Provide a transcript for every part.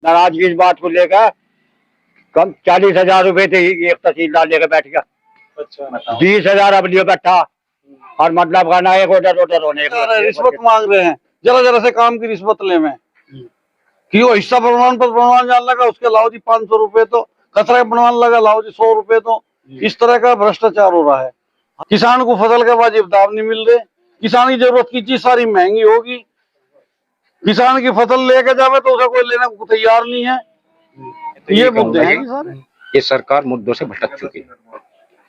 नाराजगी इस बात को लेकर कम 40,000 रुपए थे, एक तहसीलदार लेकर बैठ गया। अच्छा 20,000 अब लिए बैठा और मतलब करना एक ऑर्डर होने रिश्वत मांग रहे हैं, जरा जरा से काम की रिश्वत ले में कि वो हिस्सा प्रमाण पत्र बनवाने जान लगा, उसके लाओ जी 500 रुपए, तो खतरा बनवाने लगा लाओ जी 100 रुपए। तो इस तरह का भ्रष्टाचार हो रहा है। किसान को फसल के वाजिब दाम नहीं मिल रहे, किसान की जरूरत की चीज सारी महंगी होगी, किसान की फसल लेके जावे तो उसे कोई लेने को तैयार नहीं है। ये मुद्दे हैं सारे। ये सरकार मुद्दों से भटक चुकी है,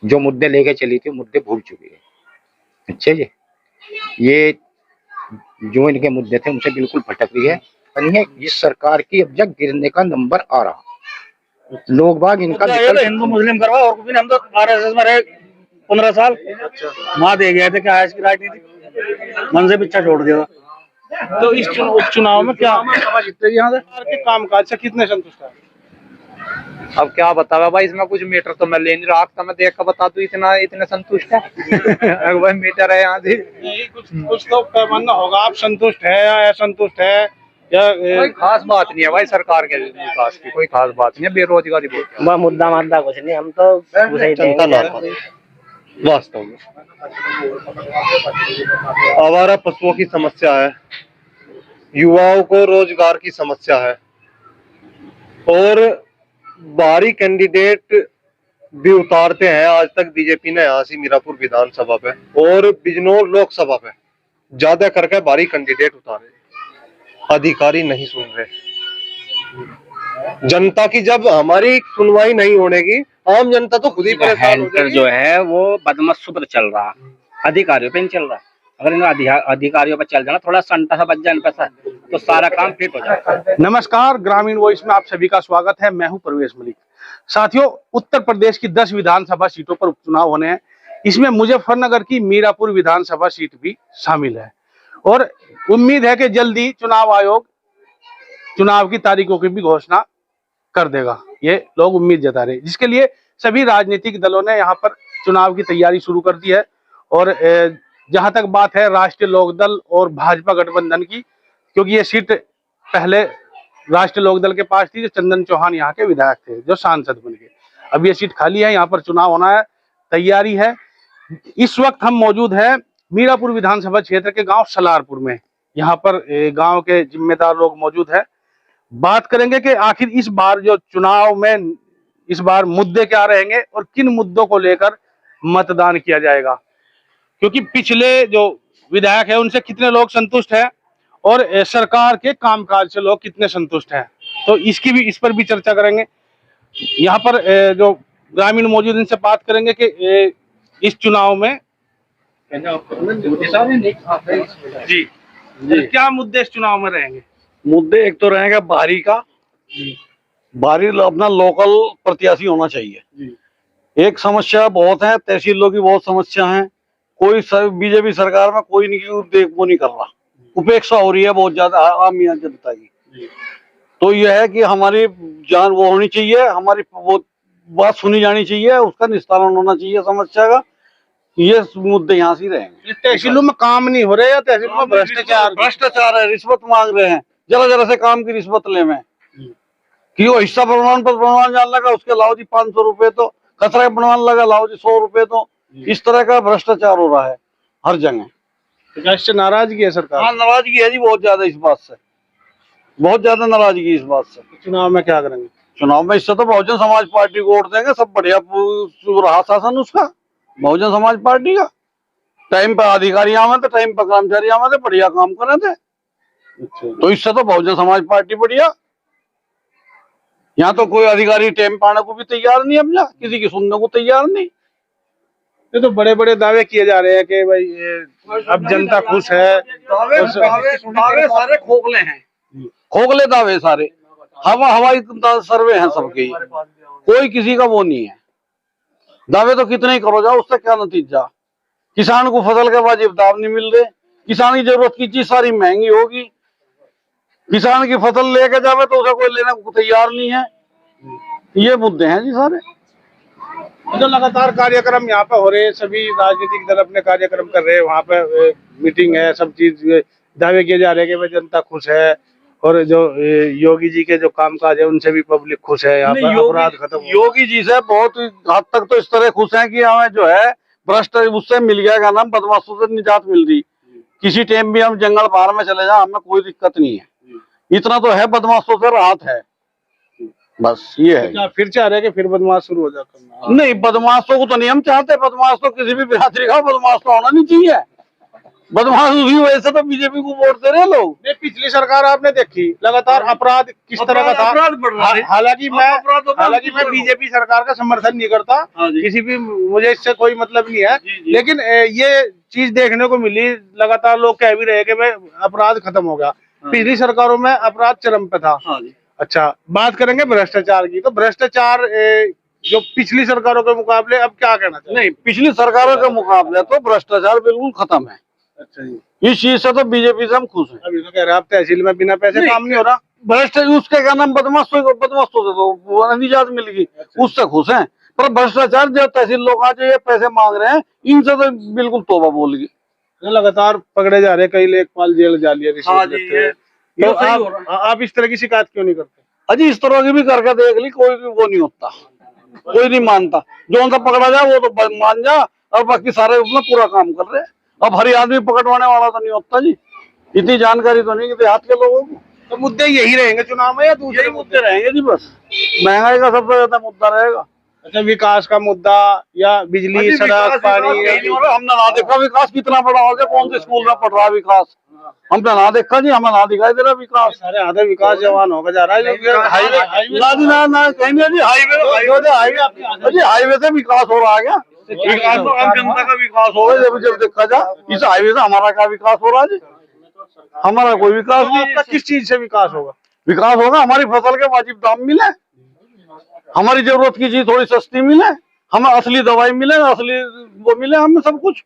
जो मुद्दे लेके चली थी मुद्दे भूल चुकी है। अच्छा जी, ये जो इनके मुद्दे थे उनसे बिल्कुल भटक रही है। इस सरकार की अब जब गिरने का नंबर आ रहा, लोग बाग इनका हिंदू मुस्लिम करवा, और कुछ नहीं। हम तो आरएसएस में रहे 15 साल, वहां दे गए थे क्या की राजनीति, मन से पीछा छोड़ दिया। तो इस चुनाव में क्या यहाँ के कामकाज से कितने संतुष्ट है? अब क्या बतावा भाई, इसमें कुछ मीटर तो मैं ले नहीं रहा था, मैं देख कर बता दूं इतने संतुष्ट है। भाई मीटर है यहाँ से कुछ तो पैमाना होगा, आप संतुष्ट है या असंतुष्ट है या? कोई खास बात नहीं है भाई, सरकार के विकास की कोई खास बात नहीं है, बेरोजगारी बहुत मुद्दा कुछ नहीं, हम तो वास्तव में आवारा पशुओं की समस्या है, युवाओं को रोजगार की समस्या है, और बाहरी कैंडिडेट भी उतारते हैं। आज तक बीजेपी ने यहाँ से मीरापुर विधानसभा पे और बिजनौर लोकसभा पे ज्यादा करके बाहरी कैंडिडेट उतारे, अधिकारी नहीं सुन रहे। जनता की जब हमारी सुनवाई नहीं होने की, आम जनता तो खुद ही परेशान हो जाएगी। जो है वो बदमाशों पर चल रहा, अधिकारियों पे नहीं चल रहा। अगर इन अधिकारियों पर चल जाना, थोड़ा संटा सा बच जाए पैसा, तो सारा काम फिट हो जाएगा। नमस्कार, ग्रामीण वॉइस में आप सभी का स्वागत है। मैं हूं परवेश मलिक। साथियों, उत्तर प्रदेश की 10 विधानसभा सीटों पर उपचुनाव होने हैं। इसमें मुजफ्फरनगर की मीरापुर विधानसभा सीट भी शामिल है, और उम्मीद है कि जल्दी चुनाव आयोग चुनाव की तारीखों की भी घोषणा कर देगा। ये लोग उम्मीद जता रहे, जिसके लिए सभी राजनीतिक दलों ने यहाँ पर चुनाव की तैयारी शुरू कर दी है। और जहां तक बात है राष्ट्रीय लोकदल और भाजपा गठबंधन की, क्योंकि ये सीट पहले राष्ट्रीय लोकदल के पास थी, जो चंदन चौहान यहाँ के विधायक थे, जो सांसद बन गए। अब ये सीट खाली है, यहाँ पर चुनाव होना है, तैयारी है। इस वक्त हम मौजूद है मीरापुर विधानसभा क्षेत्र के गांव सलारपुर में। यहाँ पर गांव के जिम्मेदार लोग मौजूद है। बात करेंगे कि आखिर इस बार जो चुनाव में इस बार मुद्दे क्या रहेंगे और किन मुद्दों को लेकर मतदान किया जाएगा, क्योंकि पिछले जो विधायक है उनसे कितने लोग संतुष्ट हैं और सरकार के कामकाज से लोग कितने संतुष्ट हैं, तो इस पर भी चर्चा करेंगे। यहाँ पर जो ग्रामीण मौजूद इनसे बात करेंगे कि इस चुनाव में जी क्या मुद्दे इस चुनाव में रहेंगे। मुद्दे एक तो रहेगा बाहरी का, बाहरी अपना लोकल प्रत्याशी होना चाहिए। एक समस्या बहुत है, तहसीलों की बहुत समस्या है। कोई बीजेपी सरकार में कोई नहीं वो नहीं कर रहा, उपेक्षा हो रही है बहुत ज्यादा आम जनता की। तो यह है कि हमारी जान वो होनी चाहिए, हमारी वो बात सुनी जानी चाहिए, उसका निस्तारण होना चाहिए समस्या का। ये मुद्दे यहाँ से रहेंगे। तहसीलों में काम नहीं हो रहे या तहसील में भ्रष्टाचार है, रिश्वत मांग रहे हैं, जरा जरा से काम की रिश्वत ले में कि वो हिस्सा प्रमाण पत्र बनवाने जान लगा, उसके लाओ जी 500 रुपए, तो खतरा बनवाने लगा लाओ जी 100 रुपए। तो इस तरह का भ्रष्टाचार हो रहा है हर जगह। इससे नाराजगी है सरकार? हाँ, नाराजगी है जी बहुत ज्यादा, इस बात से बहुत ज्यादा नाराजगी इस बात से। चुनाव में क्या करेंगे? चुनाव में इससे तो बहुजन समाज पार्टी को वोट देंगे, सब बढ़िया रहा शासन उसका, बहुजन समाज पार्टी का। टाइम पर अधिकारी आवे थे, टाइम पर कर्मचारी आवे थे, बढ़िया काम करे थे। तो इससे तो बहुजन समाज पार्टी बढ़िया। यहाँ तो कोई अधिकारी टाइम पाने को भी तैयार नहीं, अब किसी की सुनने को तैयार नहीं। ये तो बड़े बड़े दावे किए जा रहे हैं कि भाई अब जनता खुश है। दावे सारे खोखले हैं, खोखले दावे सारे, हवाई सर्वे हैं सबके, कोई किसी का वो नहीं है। दावे तो कितने ही करो जाओ, उससे क्या नतीजा। किसान को फसल के वाजिब दाम नहीं मिल रहे, किसान की जरूरत की चीज सारी महंगी होगी, किसान की फसल लेके जावे तो उसे कोई लेने को तैयार नहीं है। ये मुद्दे हैं जी सारे। जो लगातार कार्यक्रम यहाँ पे हो रहे हैं, सभी राजनीतिक दल अपने कार्यक्रम कर रहे हैं, वहाँ पे मीटिंग है, सब चीज दावे किए जा रहे हैं कि भाई जनता खुश है और जो योगी जी के जो कामकाज है उनसे भी पब्लिक खुश है, यहाँ पर अपराध खत्म हो गया। योगी जी से बहुत हद तक तो इस तरह खुश हैं कि हमें जो है भ्रष्ट उससे मिल गया क्या नाम, बदमाशों से निजात मिल रही। किसी टाइम भी हम जंगल पार में चले जाए हमें कोई दिक्कत नहीं है, इतना तो है बदमाशों से राहत है, बस ये है। क्या फिर चाह रहे हैं कि फिर बदमाश शुरू हो जाता? नहीं, बदमाशों को तो नहीं हम चाहते, बदमाश तो किसी भी बिरादरी का बदमाश तो होना नहीं चाहिए। बदमाश उसी वजह से तो बीजेपी को वोट दे रहे लोग। नहीं, पिछली सरकार आपने देखी लगातार अपराध किस तरह का था। अपराध बढ़ रहा है। हालांकि मैं बीजेपी सरकार का समर्थन नहीं करता, किसी भी, मुझे इससे कोई मतलब नहीं है, लेकिन ये चीज देखने को मिली, लगातार लोग कह भी रहे कि भाई अपराध खत्म हो गया। पिछली सरकारों में अपराध चरम पे था। अच्छा, बात करेंगे भ्रष्टाचार की, तो भ्रष्टाचार जो पिछली सरकारों के मुकाबले अब क्या कहना चाहिए? नहीं, पिछली सरकारों के मुकाबले तो भ्रष्टाचार बिल्कुल खत्म है। अच्छा जी, इस चीज से तो बीजेपी से हम खुश हैं। अभी तो कह रहे हैं आप तहसील में बिना पैसे काम नहीं हो रहा। भ्रष्ट उसके क्या नाम, बदमाशों से तो निजात मिल गई, उससे खुश हैं। पर भ्रष्टाचार जो तहसील लोग आज ये पैसे मांग रहे हैं, इनसे तो बिल्कुल तौबा बोल गई। लगातार पकड़े जा रहे, कई लेखपाल जेल जा लिया रिश्वत लेते हैं। तो आप इस तरह की शिकायत क्यों नहीं करते? अजी इस तरह की भी करके देख ली, कोई भी वो नहीं होता, कोई नहीं मानता। जो उनका पकड़ा जाए वो तो मान जा, और बाकी सारे उसमें पूरा काम कर रहे हैं। अब हर आदमी पकड़वाने वाला तो नहीं होता जी, इतनी जानकारी तो नहीं कि देहात के लोगों को। तो मुद्दे यही रहेंगे चुनाव में या दूसरे मुद्दे रहेंगे जी? बस महंगाई का सबसे ज्यादा मुद्दा रहेगा। अच्छा, विकास का मुद्दा या बिजली, सड़क, पानी? हमने ना देखा विकास कितना बड़ा हो गया, कौन से स्कूल में पढ़ रहा है विकास, हमने ना देखा जी, हमें ना दिखाई दे रहा विकास। सारे आधे विकास जवान होगा जा रहा है। हाईवे से विकास हो रहा है क्या? विकास तो आम जनता का विकास होगा जब देखा जाए। इस हाईवे से हमारा क्या विकास हो रहा है जी? हमारा कोई विकास नहीं। आपका किस चीज से विकास होगा? विकास होगा हमारी फसल के वाजिब दाम मिले, हमारी जरूरत की चीज थोड़ी सस्ती मिले, हमें असली दवाई मिले, असली वो मिले, हमें सब कुछ।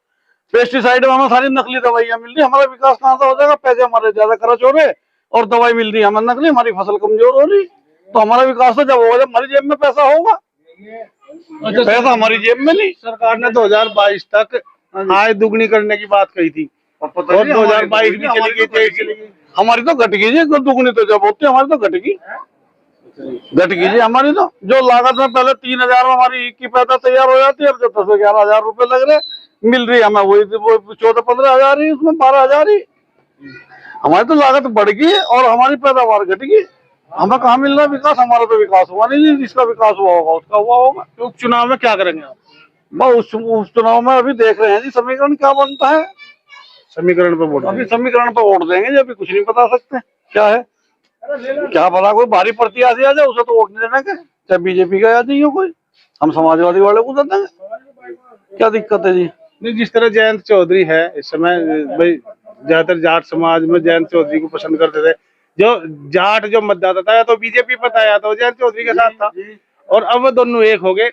पेस्टिसाइड में हमें सारी नकली दवाइयां मिल रही, हमारा विकास कहाँ से हो जाएगा? पैसे हमारे ज्यादा खर्च हो रहे और दवाई मिल रही हमें नकली, हमारी फसल कमजोर हो रही। तो हमारा विकास तो जब होगा जब हमारी जेब में पैसा होगा। पैसा हमारी जेब में नहीं। सरकार ने 2022 तक आय दुगनी करने की बात कही थी और 2022 भी चली गई, 23 चली गई। हमारी तो घट गई जी, दुगनी तो जब होती है हमारी तो घट गई जी हमारी तो। जो लागत में पहले 3000 में हमारी ईख की पैदा तैयार हो जाती है, अब जो 10-11 हजार रुपए लग रहे मिल रही है हमें, वही 14-15 हजार ही, उसमें 12 हजार ही। हमारी तो लागत बढ़ गई और हमारी पैदावार घट गई। हमें कहाँ मिल रहा है विकास? हमारा तो विकास हुआ नहीं, जिसका विकास हुआ होगा उसका हुआ होगा। तो उपचुनाव में क्या करेंगे आप? बस उस चुनाव में अभी देख रहे हैं जी समीकरण क्या बनता है। समीकरण पे वोट? अभी समीकरण पे वोट देंगे जी, अभी कुछ नहीं बता सकते क्या है। क्या भला कोई भारी प्रत्याशी आ जाए उसे तो वोट नहीं देना क्या? चाहे बीजेपी का आ जाइए कोई, हम समाजवादी वाले को दे देंगे, क्या दिक्कत है जी? नहीं, जिस तरह जयंत चौधरी है इस समय, भाई ज्यादातर जाट समाज में जयंत चौधरी को पसंद करते थे। जो जाट जो मतदाता था या तो बीजेपी पर था या तो जयंत चौधरी के साथ था, और अब वो दोनों एक हो गए,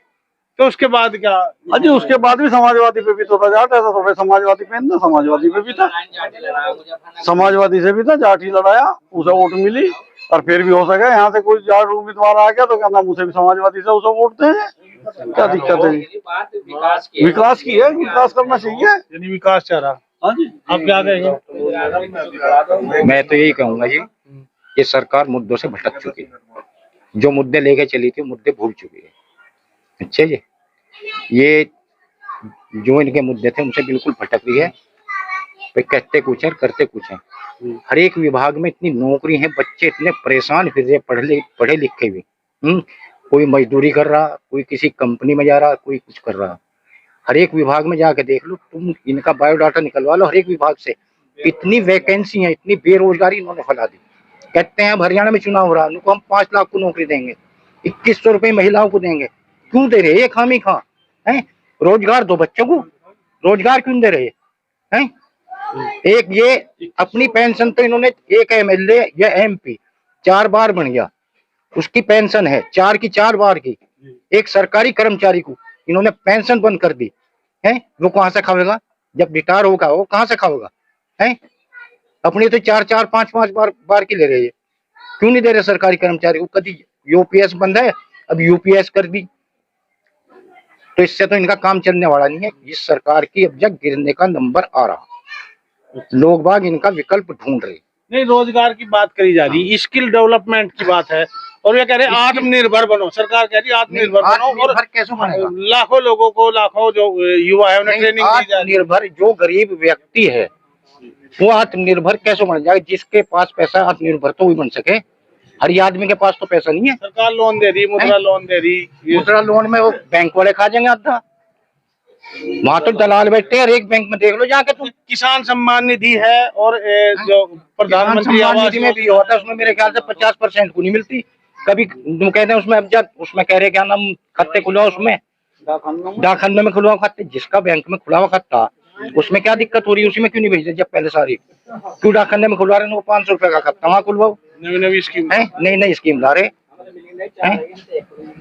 तो उसके बाद क्या? अजी उसके बाद भी समाजवादी पे भी तो था जाट, ऐसा थोड़े समाजवादी पे था, समाजवादी पे भी था, समाजवादी से भी था, जाट ही लड़ाया, उसे वोट मिली। और फिर भी हो सके यहाँ से कोई जाट उम्मीदवार आ गया तो क्या नाम, उसे भी समाजवादी से उसे वोट देंगे, क्या दिक्कत है? विकास की है, विकास करना चाहिए, यानी विकास चाह रहा। हाँ जी, आप क्या कहेंगे? मैं तो यही कहूंगा जी, ये सरकार मुद्दों से भटक चुकी है, जो मुद्दे लेके चली थी मुद्दे भूल चुकी है। अच्छा जी, ये जो इनके मुद्दे थे उनसे बिल्कुल भटक रही है, कहते कुछ है करते कुछ है। हर एक विभाग में इतनी नौकरी है, बच्चे इतने परेशान फिर रहे पढ़े लिखे भी। कोई मजदूरी कर रहा, कोई किसी कंपनी में जा रहा, कोई कुछ कर रहा। हर एक विभाग में जाके देख लो तुम, इनका बायोडाटा निकलवा लो, हर एक विभाग से इतनी वैकेंसी है, इतनी बेरोजगारी इन्होंने फैला दी। कहते हैं अब हरियाणा में चुनाव हो रहा है, उनको हम 5 लाख को नौकरी देंगे, 2100 रुपये महिलाओं को देंगे। क्यों दे रहे? ये खामी खा है, रोजगार दो बच्चों को, रोजगार क्यों दे रहे हैं? एक ये अपनी पेंशन तो इन्होंने, एक एमएलए या एमपी 4 बार बन गया, उसकी पेंशन है 4 की 4 बार की। एक सरकारी कर्मचारी को इन्होंने पेंशन बंद कर दी है, वो कहाँ से खाएगा? जब रिटायर होगा वो कहाँ से खाएगा? है अपनी तो 4-4, 5-5 बार की ले रहे हैं। क्यों नहीं दे रहे सरकारी कर्मचारी को? कभी यूपीएस बंद है, अब यूपीएस कर दी, तो इससे तो इनका काम चलने वाला नहीं है। इस सरकार की अब जब गिरने का नंबर आ रहा, लोग बाग इनका विकल्प ढूंढ रहे। नहीं, रोजगार की बात करी जा रही है, स्किल डेवलपमेंट की बात है, और ये कह रहे हैं आत्मनिर्भर बनो, सरकार कह रही है आत्मनिर्भर बनो, और आत्मनिर्भर कैसे बनेगा? लाखों लोगों को, लाखों जो युवा है उन्हें ट्रेनिंग दी जा रही है। आत्मनिर्भर जो गरीब व्यक्ति है वो आत्मनिर्भर कैसे बन जाएगा? जिसके पास पैसा, आत्मनिर्भर तो वही बन सके। हर आदमी के पास तो पैसा नहीं है। सरकार लोन दे रही, मुद्रा लोन दे रही, मुद्रा लोन में वो बैंक वाले खा जाएंगे आधा। वहां तो दलाल बैठते हैं, एक बैंक में देख लो जाके तुम। किसान सम्मान निधि है, और जो प्रधानमंत्री सम्मान आवास निधि में भी होता है, उसमें मेरे ख्याल से 50% को नहीं मिलती। कभी तुम कहते हैं उसमें, अब जब उसमें कह रहे क्या नाम, खाते खुलवाओ, उसमें डाकखाने में खुलवाओ खाते, जिसका बैंक में खुला हुआ खाता उसमें क्या दिक्कत हो रही है? उसी में क्यों नहीं भेजते? जब पहले सारी क्यों डाकखाने में खुलवा रहे हैं? वो 500 रुपए का खाता वहाँ खुलवाओ। नई नई स्कीम है, नई नई स्कीम ला रहे हैं।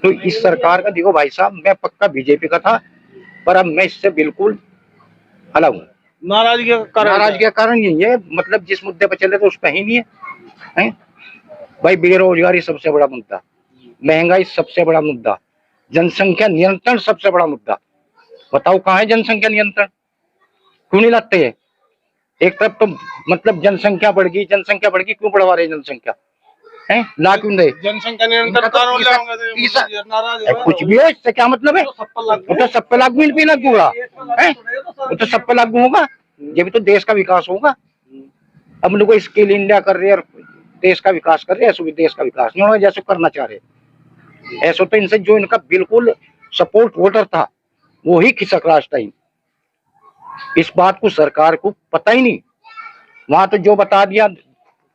तो इस सरकार का देखो भाई साहब, मैं पक्का बीजेपी का था, पर अब मैं इससे बिल्कुल अलग हूँ। नाराजगी नाराजगी का कारण यही है, मतलब जिस मुद्दे पर चले तो उस पर ही नहीं है, हैं? भाई बेरोजगारी सबसे बड़ा मुद्दा, महंगाई सबसे बड़ा मुद्दा, जनसंख्या नियंत्रण सबसे बड़ा मुद्दा। बताओ कहाँ है जनसंख्या नियंत्रण? क्यों नहीं लाते हैं? एक तरफ तो मतलब जनसंख्या बढ़ गई, क्यों बढ़वा रहे जनसंख्या? हैं? ला क्यों दे? जनसंख्या नियंत्रण कानून लाऊंगा तो नाराज है। कुछ भी हो, इससे क्या मतलब है? वो तो सब पे लागू भी लागू होगा, वो तो सब पे लागू होगा। ये भी तो देश का विकास होगा। अब लोग स्किल इंडिया कर रहे हैं और देश का विकास कर रहे हैं, ऐसा भी देश का विकास नहीं होगा जैसे करना चाह रहे। ऐसा तो इनसे जो इनका बिल्कुल सपोर्ट वोटर था वो ही खिसक रहा टाइम। इस बात को सरकार को पता ही नहीं। वहां तो जो बता दिया,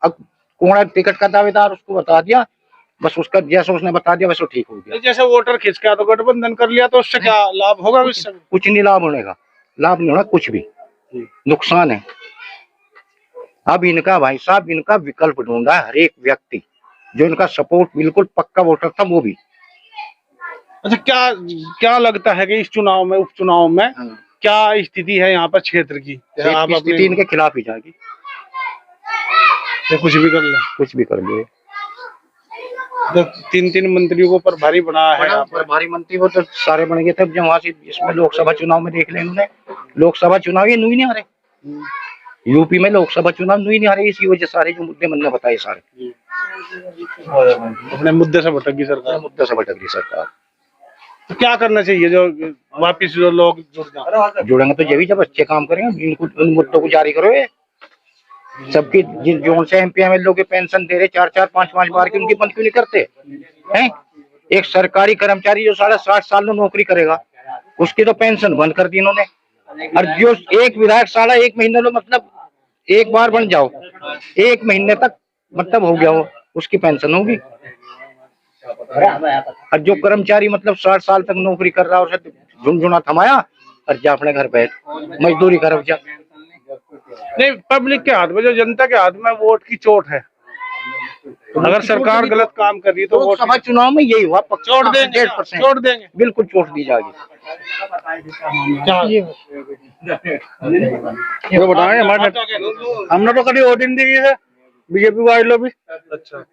कौन है टिकट का दावेदार उसको बता दिया, बस उसका जैसा उसने बता दिया वैसे ठीक हो गया। जैसे वोटर खिसका तो गठबंधन कर लिया, तो उससे क्या लाभ होगा? कुछ नहीं लाभ होने का, लाभ नहीं होना, कुछ भी नुकसान है। अब इनका भाई साहब, इनका विकल्प ढूंढा है हर एक व्यक्ति, जो इनका सपोर्ट बिल्कुल पक्का वोटर था वो भी। अच्छा, क्या क्या लगता है कि इस चुनाव में, उपचुनाव में क्या स्थिति है यहाँ पर क्षेत्र की? आप स्थिति इनके खिलाफ ही जाएगी, तो कुछ भी कर ले, कुछ भी कर ले। तो 3 मंत्रियों को प्रभारी बना है, प्रभारी मंत्री वो तो सारे बन गए थे जब वहां से। इसमें लोकसभा चुनाव में देख लें इन्होंने, लोकसभा चुनाव ये नहीं आ रहे, यूपी में लोकसभा चुनाव नहीं आ रहे, इसी वजह सारे जो मुद्दे मैंने बताए सारे अपने मुद्दे से भटक गई सरकार। मुद्दे से भटक रही सरकार। तो क्या करना चाहिए जो वापिस जो लोग जुड़ेंगे? तो यही जब अच्छे काम करेंगे, इनको उन मुद्दों को जारी करो। सबकी जो से एमपी एमएलए के पेंशन दे रहे 4-4, 5-5 बार की, उनकी बंद क्यों नहीं करते हैं? एक सरकारी कर्मचारी जो 60 साल में नौकरी करेगा उसकी तो पेंशन बंद कर दी इन्होंने। और जो एक विधायक 1.5 महीने में, मतलब एक बार बन जाओ 1 महीने तक मतलब हो गया वो, उसकी पेंशन होगी। और जो कर्मचारी मतलब 60 साल तक नौकरी कर रहा है, उसे झुनझुना थमाया और जा अपने घर बैठ मजदूरी कर जा। नहीं, पब्लिक के हाथ में, जो जनता के हाथ में वोट की चोट है। अगर सरकार गलत काम कर रही है तो वोट लोकसभा चुनाव में यही हुआ, छोड़ देंगे, 100% छोड़ देंगे, बिल्कुल छोड़ दी जाएगी। ये बताएं हमारे, हमने तो कभी वोट नहीं दी है बीजेपी वाले लोग भी। अच्छा,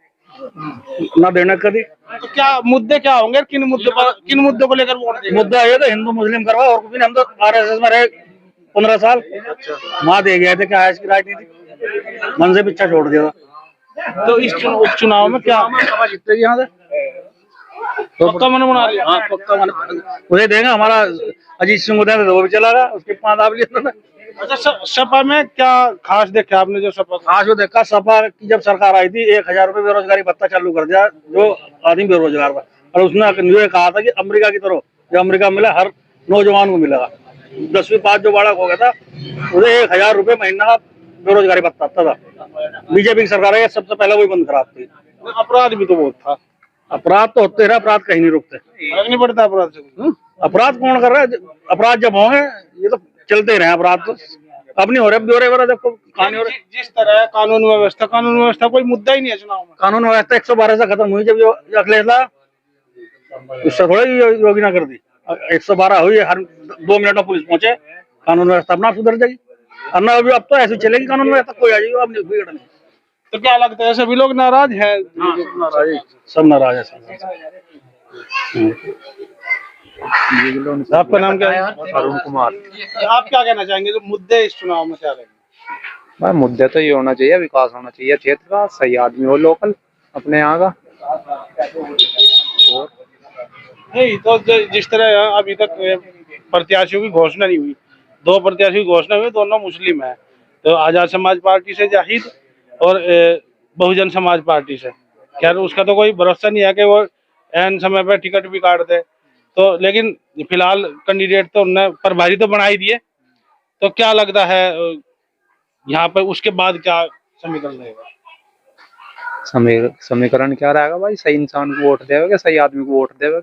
ना देना कभी। तो क्या मुद्दे क्या होंगे? किन मुद्दों को लेकर वोट देंगे? मुद्दा ये तो हिंदू मुस्लिम करवा, और कुछ नहीं। हम तो आरएसएस में रहे 15 साल, वहां दे गए थे क्या आज की राजनीति, मन से पीछा छोड़ दिया। तो इस उपचुनाव में क्या जीतेगी यहाँ से? पक्का मन बना लिया? हाँ, पक्का मन उसे देंगे। हमारा अजीत सिंह उदय वो भी चला रहा, उसके 5 दाब लिए उन्होंने। अच्छा, सपा में क्या खास देखा आपने? जो सपा आज जो देखा, सपा की जब सरकार आई थी 1000 रुपए बेरोजगारी भत्ता चालू कर दिया जो आदमी बेरोजगार था, और उसने ये कहा था कि अमेरिका की तरह जो अमेरिका मिला हर नौजवान को मिलेगा। 10वीं पास जो बालक हो गया था उसे 1000 रुपए महीना का बेरोजगारी भत्ता था। बीजेपी की सरकार है, सबसे पहले वही बंद करा दी। अपराध भी तो बहुत था। अपराध तो होते रहे, अपराध कहीं नहीं रुकते। फर्क नहीं पड़ता अपराध से। अपराध कौन कर रहा है? अपराध जब होंगे ये तो चलते रहे अपराध, तो अब नहीं हो रहे। ब्यौरे वगैरह देखो कहानी हो रही। जिस तरह कानून व्यवस्था कोई मुद्दा ही नहीं है चुनाव में। कानून व्यवस्था 112 से खत्म हुई जब अखिलेश था, उससे थोड़ा योगी ना कर दी। 112 हुई, हर 2 मिनट में पुलिस पहुंचे, कानून व्यवस्था अपना सुधर जाएगी। अन्ना अभी अब तो ऐसे चलेगी कानून व्यवस्था, कोई आ जाएगी अब नहीं। तो क्या लगता है, सभी लोग नाराज हैं? सब नाराज है। आपका नाम क्या है? अरुण कुमार। आप क्या कहना चाहेंगे, जो मुद्दे इस चुनाव में क्या रहेंगे? भाई मुद्दे तो ये होना चाहिए, विकास होना चाहिए क्षेत्र का, सही आदमी हो लोकल अपने यहाँ का। और नहीं तो जिस तरह अभी तक प्रत्याशियों की घोषणा नहीं हुई, 2 प्रत्याशियों की घोषणा हुई, दोनों मुस्लिम है, तो आजाद समाज पार्टी से जाहिद और बहुजन समाज पार्टी से। खैर उसका तो कोई भरोसा नहीं है कि वो एन समय पर टिकट भी काट दे, तो लेकिन फिलहाल कैंडिडेट तो उन्होंने प्रभारी तो बना ही दिए। तो क्या लगता है यहाँ पर उसके बाद क्या समीकरण रहेगा? समीकरण क्या रहेगा भाई, सही इंसान को वोट देवे, सही आदमी को वोट देवे।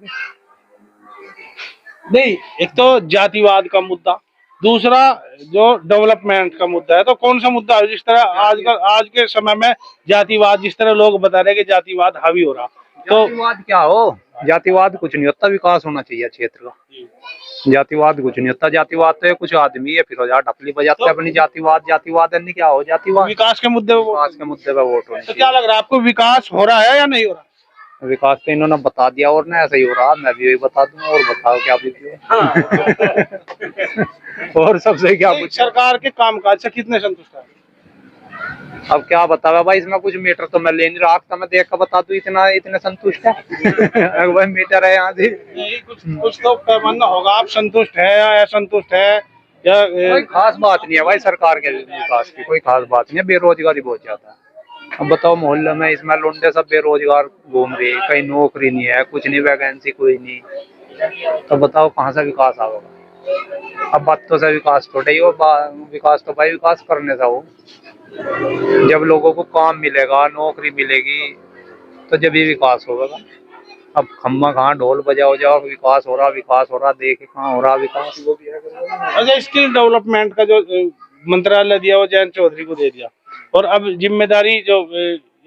नहीं, एक तो जातिवाद का मुद्दा, दूसरा जो डेवलपमेंट का मुद्दा है, तो कौन सा मुद्दा है जिस तरह आज के समय में जातिवाद, जिस तरह लोग बता रहे हैं कि जातिवाद हावी हो रहा, तो जातिवाद क्या हो, जातिवाद कुछ नहीं होता, विकास होना चाहिए क्षेत्र का। जातिवाद कुछ नहीं होता, जातिवाद तो कुछ आदमी है फिर ढपली बजाते हैं अपनी। जातिवाद है नहीं, क्या हो जातिवाद? विकास के मुद्दे पे विकास के मुद्दे पे वोट होना तो क्या लग रहा है आपको, विकास हो रहा है या नहीं हो रहा? विकास तो इन्होंने बता दिया और ना ऐसा ही हो रहा, मैं भी यही बता दूंगा। और बताओ क्या पूछिए। और सबसे क्या पूछ, सरकार के कामकाज से कितने संतुष्ट है? अब क्या बतावा भाई, इसमें कुछ मीटर तो मैं ले नहीं रहा था, मैं देख कर बता दूं इतने संतुष्ट है। भाई मीटर है यहाँ से, नहीं, कुछ तो पैमाना होगा, आप संतुष्ट है या असंतुष्ट है या? कोई खास बात नहीं है भाई, सरकार के विकास की कोई खास बात नहीं है। बेरोजगारी बहुत ज्यादा है। अब बताओ मोहल्ले में इसमें लुंडे सब बेरोजगार घूम रहे, कहीं नौकरी नहीं है, कुछ नहीं, वैकेंसी कोई नहीं, तो बताओ कहाँ से विकास आएगा? अब बातों से विकास थोड़ा ही हो, विकास तो भाई विकास करने से हो। जब लोगों को काम मिलेगा, नौकरी मिलेगी, तो जब ही विकास होगा। अब खम्मा कहाँ ढोल बजाओ जाओ विकास हो रहा, देखे कहाँ हो रहा विकास। अच्छा, स्किल डेवलपमेंट का जो मंत्रालय दिया वो जयंत चौधरी को दे दिया, और अब जिम्मेदारी जो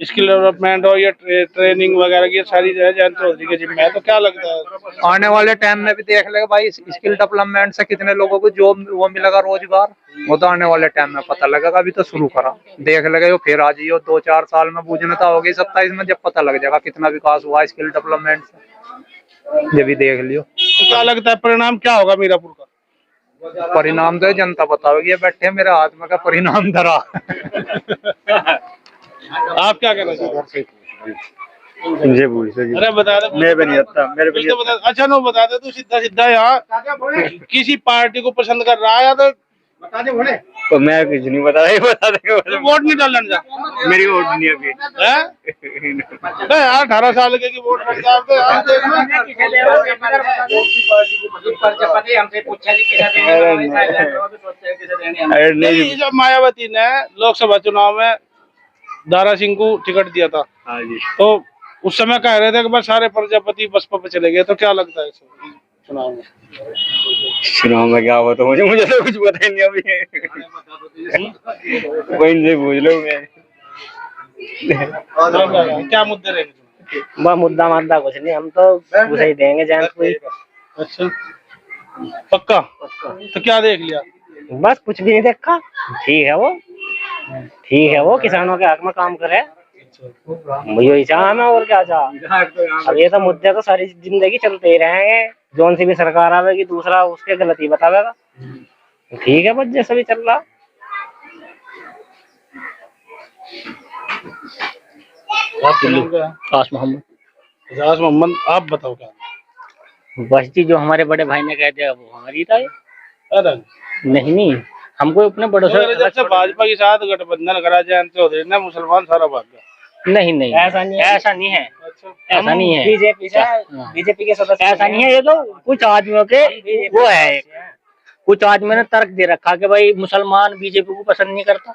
स्किल डेवलपमेंट और ये ट्रेनिंग वगैरह की सारी जो है जयंत चौधरी के जिम्मे है, तो क्या लगता है आने वाले टाइम में भी देख लेगा भाई, स्किल डेवलपमेंट से कितने लोगों को जॉब वो मिलेगा, रोजगार? वो तो आने वाले टाइम में पता लगेगा, अभी तो शुरू करा, देख लेगा फिर आ जाइयो 2-4 साल में बूझनता होगी 27 में, जब पता लग जाएगा कितना विकास हुआ स्किल डेवलपमेंट से, जब भी देख लियो। तो क्या लगता है परिणाम क्या होगा मीरापुर का? परिणाम तो जनता बताओगी, ये बैठे मेरे हाथ में का परिणाम धरा। आप क्या कहना चाहते हैं? मुझे पूछ रही अरे बता दे, मैं भी नहीं आता, मेरे को कुछ तो बता। अच्छा नो बता दे, तू सीधा यहाँ किसी पार्टी को पसंद कर रहा है या तो बता दे बोले? तो मैं कुछ नहीं बता रहा, बता देंगे। वोट नहीं डालना जा, मेरी वोट नहीं है अभी। है यार, 18 साल के की वोट लगता है तो यार नहीं, जब मायावती ने लोकसभा चुनाव में दारा सिंह को टिकट दिया था, हाँ जी, तो उस समय कह रहे थे कि बस सारे प्रजापति बसपा पे चले गए, तो क्या लगता है चुनाव में? चुनाव में क्या हुआ तो मुझे तो कुछ पता ही नहीं अभी। कोई नहीं पूछ लो मैं। क्या मुद्दे रहेंगे? वह मुद्दा कुछ नहीं, हम तो उसे ही देंगे जयंत को ही। अच्छा, पक्का? तो क्या देख लिया? बस कुछ भी नहीं देखा, ठीक है वो किसानों के हक में काम करे, यही चाह हमें, और क्या चाह। अब ये तो मुद्दे तो सारी जिंदगी चलते ही रहेंगे, जोन सी भी सरकार आवेगी दूसरा उसके गलती बतावेगा, ठीक है बस जैसे भी चल रहा। खास मोहम्मद। एजाज मोहम्मद, आप बताओ क्या? बस जी, जो हमारे बड़े भाई ने कह दिया वो हमारी था। अरे नहीं, हमको अपने बड़ों से जब से भाजपा के साथ गठबंधन करा जयंत चौधरी ने, मुसलमान सारा भाग गया। नहीं, ऐसा नहीं है, ऐसा नहीं है। बीजेपी के सदस्य ऐसा नहीं है, ये तो कुछ आदमियों के वो है, कुछ आदमियों ने तर्क दे रखा कि भाई मुसलमान बीजेपी को पसंद नहीं करता।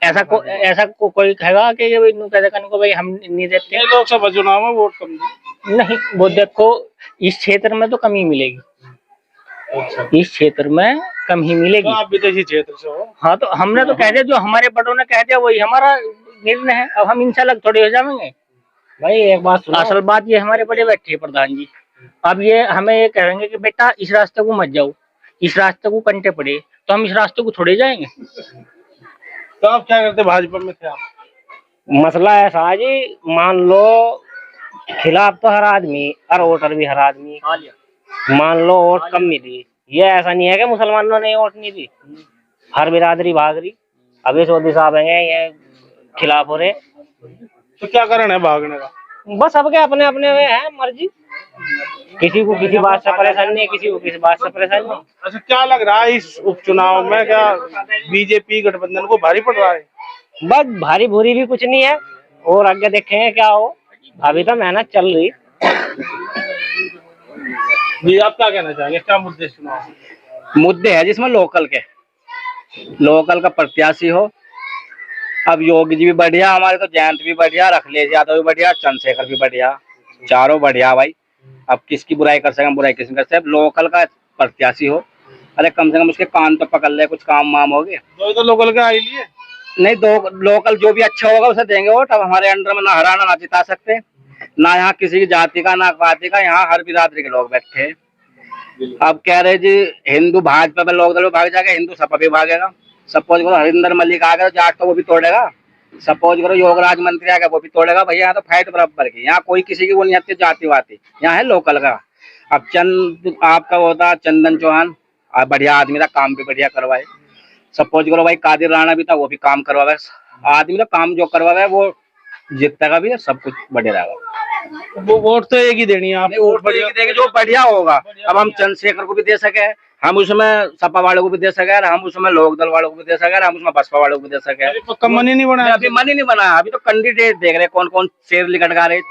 ऐसा कोई कहेगा कि भाई हम नहीं देते। लोकसभा चुनाव में वोट कम नहीं, वो देखो इस क्षेत्र में तो कम ही मिलेगी। अच्छा, इस क्षेत्र में कम ही मिलेगी। तो आप भी तो इसी क्षेत्र से हो। हाँ, तो हमने तो कह दिया, जो हमारे बड़ों ने कह दिया वही हमारा निर्णय है। अब हम इनसे अलग थोड़ी हो जाएंगे भाई। एक बात सुनो, असल बात ये हमारे बड़े बैठे प्रधान जी, अब ये हमें ये कहेंगे कि बेटा इस रास्ते को मत जाओ, इस रास्ते को कंटे पड़े, तो हम इस रास्ते को थोड़े जाएंगे। तो आप क्या करते, भाजपा में थे आप? मसला ऐसा है जी, मान लो खिलाफ तो हर आदमी और वोटर भी हर आदमी, मान लो वोट कम मिली, ये ऐसा नहीं है कि मुसलमानों ने वोट नहीं दी, हर बिरादरी भाग रही, अभी चौधरी साहब हैं ये खिलाफ हो रहे। तो क्या कारण है भागने का? बस सबके अपने अपने में है मर्जी, किसी को किसी बात से परेशान नहीं, किसी को किसी बात से परेशान नहीं। अच्छा, क्या लग रहा है इस उपचुनाव में, क्या बीजेपी गठबंधन को भारी पड़ रहा है? बस भारी भूरी भी कुछ नहीं है, और आगे देखेंगे क्या हो, अभी तो मेहनत चल रही। जी, आप क्या कहना चाहेंगे, क्या मुद्दे चुनाव? मुद्दे है जिसमें लोकल का प्रत्याशी हो। अब योगी जी भी बढ़िया, हमारे तो जयंत भी बढ़िया, अखिलेश यादव भी बढ़िया, चंद्रशेखर भी बढ़िया, चारों बढ़िया भाई। अब किसकी बुराई कर सकें, बुराई किसी कर सकते। अब लोकल का प्रत्याशी हो, अरे कम से कम उसके कान तो पकड़ ले, कुछ काम वाम हो गए। तो लोकल का आई लिए नहीं, दो लोकल जो भी अच्छा होगा उसे देंगे वोट। अब हमारे अंडर में ना हराना ना जिता सकते, ना यहाँ किसी की जाति का ना पार्टी का, यहाँ हर बिरादरी के लोग बैठे हैं। अब कह रहे जी हिंदू भाजपा में लोकदल में भाग जाएगा, हिंदू सपा भी भागेगा। सपोज करो हरिंदर मलिक आ गया जाट तो वो भी तोड़ेगा, सपोज करो योगराज मंत्री आ गया वो भी तोड़ेगा। भैया यहाँ तो फाइट बराबर की, यहाँ कोई किसी की वो नहीं आती जाति वाती, यहाँ है लोकल का। अब आपका होता चंदन चौहान, बढ़िया आदमी था, काम भी बढ़िया करवाए। सपोज करो भाई कादिर राणा भी था, वो भी काम करवाए। आदमी तो काम जो करवाए वो जीतता भी है, सब कुछ बढ़िया रहेगा। वो वोट तो एक ही देनी है आप, वोट बढ़िया देंगे जो बढ़िया होगा। अब हम चंद्रशेखर को भी दे सके, हम उसमें सपा वालों को भी दे सके, हम उसमें लोकदल वालों को भी दे सके, हम उसमें बसपा वालों को भी दे सके। पक्का मन ही नहीं बना, अभी मन ही नहीं बना। अभी तो कैंडिडेट देख रहे कौन कौन शेर लिकट गा रहे,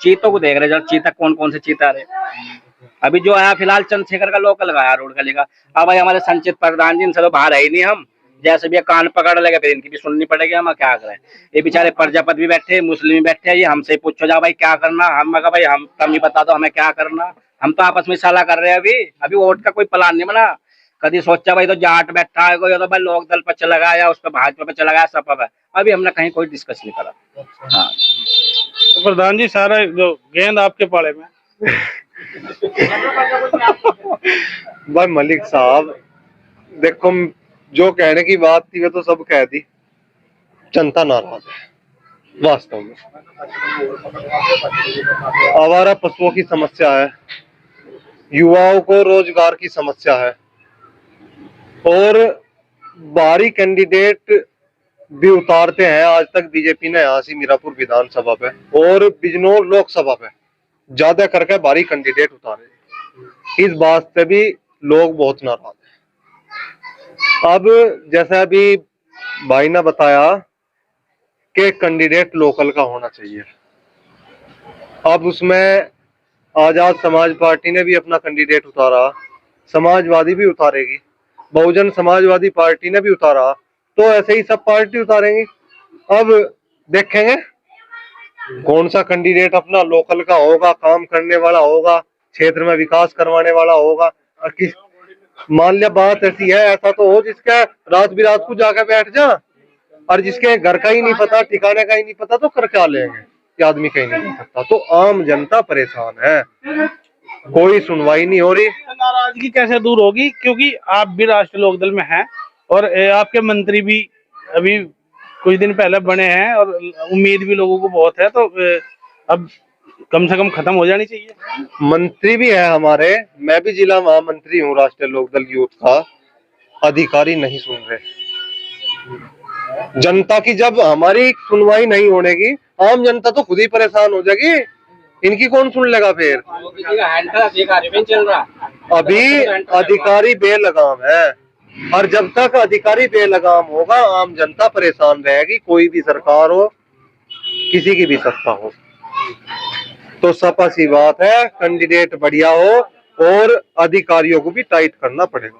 चीतों को देख रहे, जब चीता कौन कौन से चीता रहे। अभी जो है फिलहाल चंद्रशेखर का लोकल गाया रोड गली का। अब भाई हमारे संचित प्रधान जी इनसे तो बाहर है ही नहीं, हम जैसे भी कान पकड़ लगे फिर इनकी भी सुननी पड़ेगी। हम क्या करें, ये बेचारे प्रजापति भी बैठे, मुस्लिम भी बैठे, ये हमसे पूछो जा भाई क्या करना। हम कहा भाई हम तुम ही बता दो हमें क्या करना, हम तो आपस में सलाह कर रहे हैं। अभी वोट का कोई प्लान नहीं बना। कभी सोचा भाई तो जाट बैठा है कोई, तो भाई लोक दल पर चला गया, उस पर भाजपा पे चला गया, सपा पे। अभी हमने कहीं कोई डिस्कस नहीं करा। हाँ तो प्रधान जी सारा जो गेंद आपके पाले में। भाई मलिक साहब देखो, जो कहने की बात थी वे तो सब कह दी। जनता नाराज है वास्तव में। आवारा पशुओं की समस्या है, युवाओं को रोजगार की समस्या है, और बाहरी कैंडिडेट भी उतारते हैं। आज तक बीजेपी ने यहाँ से मीरापुर विधानसभा पे और बिजनौर लोकसभा पे ज्यादा करके बाहरी कैंडिडेट उतारे। इस बात से भी लोग बहुत नाराज हैं। अब जैसा अभी भाई ने बताया कि कैंडिडेट लोकल का होना चाहिए, अब उसमें आजाद समाज पार्टी ने भी अपना कैंडिडेट उतारा, समाजवादी भी उतारेगी, बहुजन समाजवादी पार्टी ने भी उतारा, तो ऐसे ही सब पार्टी उतारेंगी। अब देखेंगे कौन सा कैंडिडेट अपना लोकल का होगा, काम करने वाला होगा, क्षेत्र में विकास करवाने वाला होगा। और किस मान लिया बात ऐसी है, ऐसा तो हो जिसके रात बिरात को जाकर बैठ जा, और जिसके घर का ही नहीं पता, ठिकाने का ही नहीं पता, तो कर क्या लेंगे, ये आदमी कहीं नहीं हो सकता। तो आम जनता परेशान है, कोई सुनवाई नहीं हो रही। नाराजगी कैसे दूर होगी, क्योंकि आप भी राष्ट्रीय लोकदल में हैं और आपके मंत्री भी अभी कुछ दिन पहले बने हैं, और उम्मीद भी लोगों को बहुत है, तो अब कम से कम खत्म हो जानी चाहिए। मंत्री भी है हमारे, मैं भी जिला महामंत्री हूँ राष्ट्रीय लोकदल यूथ का। अधिकारी नहीं सुन रहे। जनता की जब हमारी सुनवाई नहीं होनेगी, आम जनता तो खुद ही परेशान हो जाएगी, इनकी कौन सुन लेगा फिर। अभी अधिकारी बेलगाम है, और जब तक अधिकारी बेलगाम होगा आम जनता परेशान रहेगी। कोई भी सरकार हो, किसी की भी सत्ता हो, तो सपा सी बात है कैंडिडेट बढ़िया हो और अधिकारियों को भी टाइट करना पड़ेगा।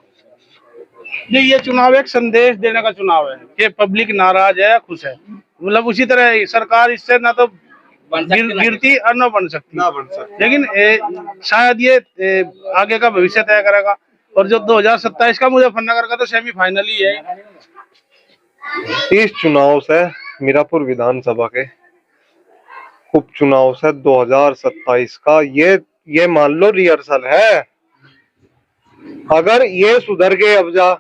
ये चुनाव एक संदेश देने का चुनाव है कि पब्लिक नाराज है, खुश है। मतलब उसी तरह सरकार इससे ना तो गिरती और न बन सकती, लेकिन शायद ये आगे का भविष्य तय करेगा। और जो 2027 का मुजफ्फरनगर का तो सेमीफाइनल ही है। इस चुनाव से मीरापुर विधानसभा के उपचुनाव से 2027 का ये मान लो रिहर्सल है। अगर ये सुधर गए अब जा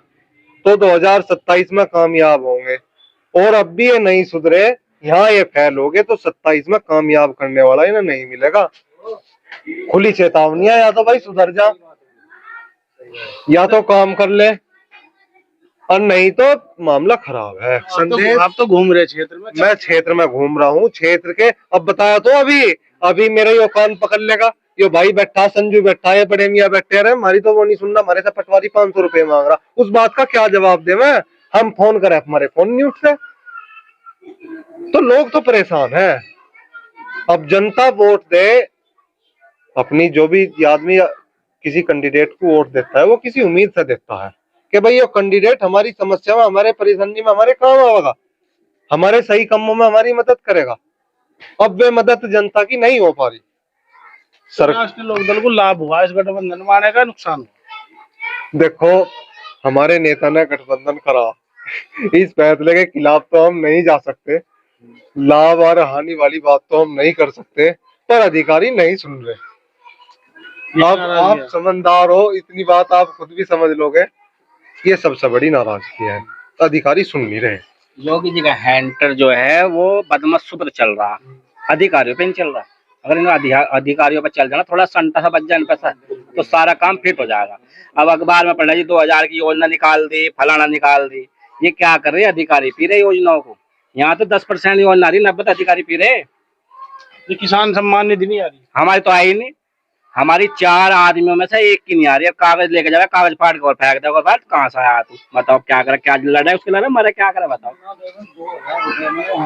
तो 2027 में कामयाब होंगे, और अब भी ये नहीं सुधरे, यहाँ ये फेल हो गए, तो 27 में कामयाब करने वाला इन्हें नहीं मिलेगा। खुली चेतावनी है, या तो भाई सुधर जा, या तो काम कर ले। और नहीं तो मामला खराब है। संदेश आप तो घूम रहे क्षेत्र में। मैं क्षेत्र में घूम रहा हूँ, क्षेत्र के अब बताया तो अभी मेरा यो कान पकड़ लेगा, यो भाई बैठा, संजू बैठा, ये बड़े मियाँ बैठे रहे, हमारी तो वो नहीं सुनना, हमारे से पटवारी 500 रुपए मांग रहा, उस बात का क्या जवाब दे मैं? हम फोन करें, हमारे फोन नहीं उठते, तो लोग तो परेशान है। अब जनता वोट दे, अपनी जो भी आदमी किसी कैंडिडेट को वोट देता है वो किसी उम्मीद से देता है कि भाई ये कैंडिडेट हमारी समस्या में, हमारे परेशानी में हमारे काम आएगा, हमारे सही कामों में हमारी मदद करेगा। अब वे मदद जनता की नहीं हो पा रही। राष्ट्रीय लोकदल को लाभ हुआ इस गठबंधन में आने का, नुकसान हुआ? देखो, हमारे नेता ने गठबंधन करा, इस फैसले के खिलाफ तो हम नहीं जा सकते, लाभ और हानि वाली बात तो हम नहीं कर सकते, पर अधिकारी नहीं सुन रहे। अब आप समझदार हो, इतनी बात आप खुद भी समझ लोगे, ये सबसे बड़ी नाराजगी है, अधिकारी सुन नहीं रहे। योगी जी का हैंटर जो है वो बदमस्त पर चल रहा, अधिकारियों पे नहीं चल रहा। अगर इन अधिकारियों पे चल जाना, थोड़ा संटा सा बच जाए पैसा, तो सारा काम फिट हो जाएगा। अब अखबार में पढ़ा जी 2000 की योजना निकाल दी, फलाना निकाल दी, ये क्या कर रहे अधिकारी? पी रहे योजनाओं को। यहाँ तो 10% योजना आ रही, 90 अधिकारी पी रहे। ये किसान सम्मान निधि नहीं आ रही हमारी तो आई नहीं, हमारी 4 आदमियों में से एक की नहीं आ रही। अब कागज लेके जाएगा, कागज फाड़ के और फेंक देगा, बात कहाँ से आया तू? बताओ क्या करे, क्या लड़ाई उसके लड़े, मरे क्या करे बताओ?